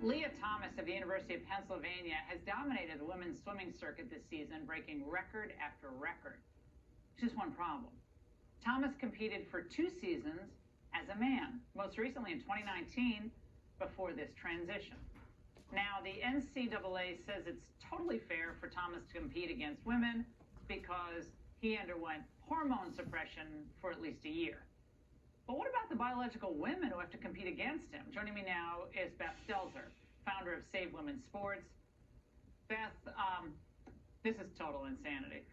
Leah Thomas of the University of Pennsylvania has dominated the women's swimming circuit this season, breaking record after record. There's just one problem. Thomas competed for 2 seasons as a man, most recently in 2019 before this transition. Now, the NCAA says it's totally fair for Thomas to compete against women because he underwent hormone suppression for at least a year. But what about the biological women who have to compete against him? Joining me now is Beth Stelzer, founder of Save Women's Sports. Beth, this is total insanity.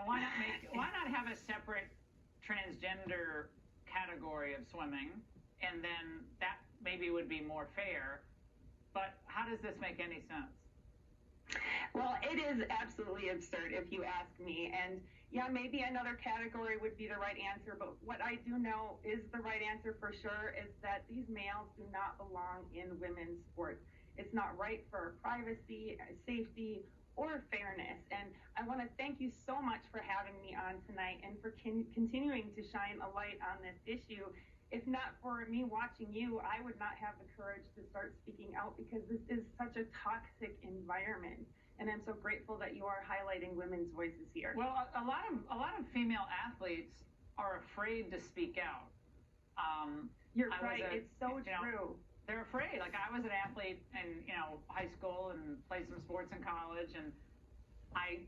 Why not have a separate transgender category of swimming, and then that maybe would be more fair? But how does this make any sense? Well, it is absolutely absurd if you ask me. And yeah, maybe another category would be the right answer. But what I do know is the right answer for sure is that these males do not belong in women's sports. It's not right for privacy, safety, or fairness. And I want to thank you so much for having me on tonight and for continuing to shine a light on this issue. If not for me watching you, I would not have the courage to start speaking out because this is such a toxic environment. And I'm so grateful that you are highlighting women's voices here. Well, a lot of female athletes are afraid to speak out. You're right. It's so true. They're afraid. Like, I was an athlete in high school and played some sports in college, and I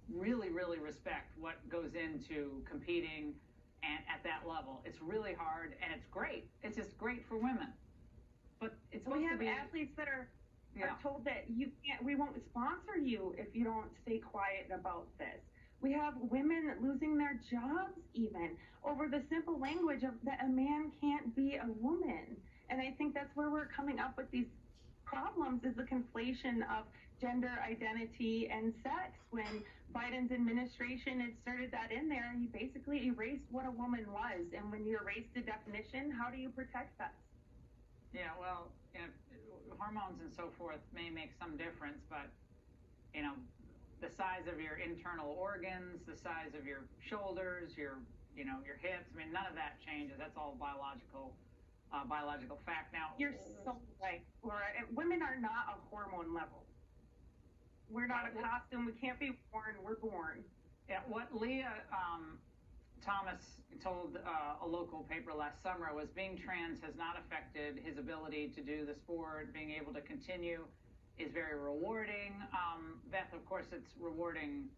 really respect what goes into competing and at that level. It's really hard, and it's great. It's just great for women. But it's supposed to be. We have athletes that are told that we won't sponsor you if you don't stay quiet about this. We have women losing their jobs even over the simple language of that a man can't be a woman. And I think that's where we're coming up with these problems, is the conflation of gender identity and sex. When Biden's administration inserted that in there, he basically erased what a woman was. And when you erase the definition, how do you protect us? Yeah, well, hormones and so forth may make some difference, but the size of your internal organs, the size of your shoulders, your hips, I mean, none of that changes. That's all biological fact. Now, you're so right, Laura. Women are not a hormone level. We're not a costume. We can't be born. We're born. Yeah, what Leah Thomas told a local paper last summer was being trans has not affected his ability to do the sport. Being able to continue is very rewarding. Beth, of course, it's rewarding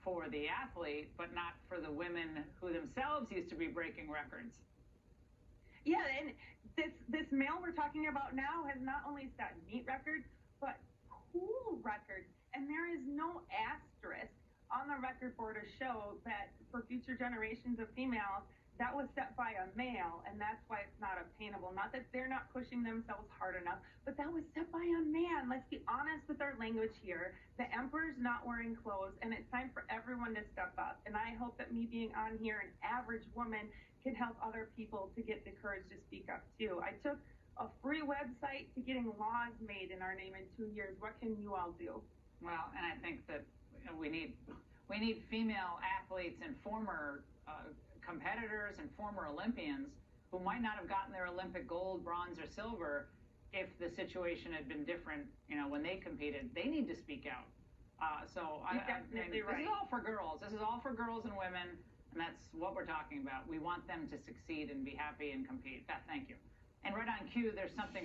for the athlete, but not for the women who themselves used to be breaking records. Yeah, and this male we're talking about now has not only set meet records, but cool records. And there is no asterisk on the record board to show that for future generations of females, that was set by a male, and that's why it's not obtainable. Not that they're not pushing themselves hard enough, but that was set by a man. Let's be honest with our language here. The emperor's not wearing clothes, and it's time for everyone to step up. And I hope that me being on here, an average woman, can help other people to get the courage to speak up too. I took a free website to getting laws made in our name in 2 years. What can you all do? Well, and I think that we need female athletes and former competitors and former Olympians who might not have gotten their Olympic gold, bronze, or silver if the situation had been different, when they competed. They need to speak out. Definitely right. This is all for girls. This is all for girls and women, and that's what we're talking about. We want them to succeed and be happy and compete. Beth, thank you. And right on cue, there's something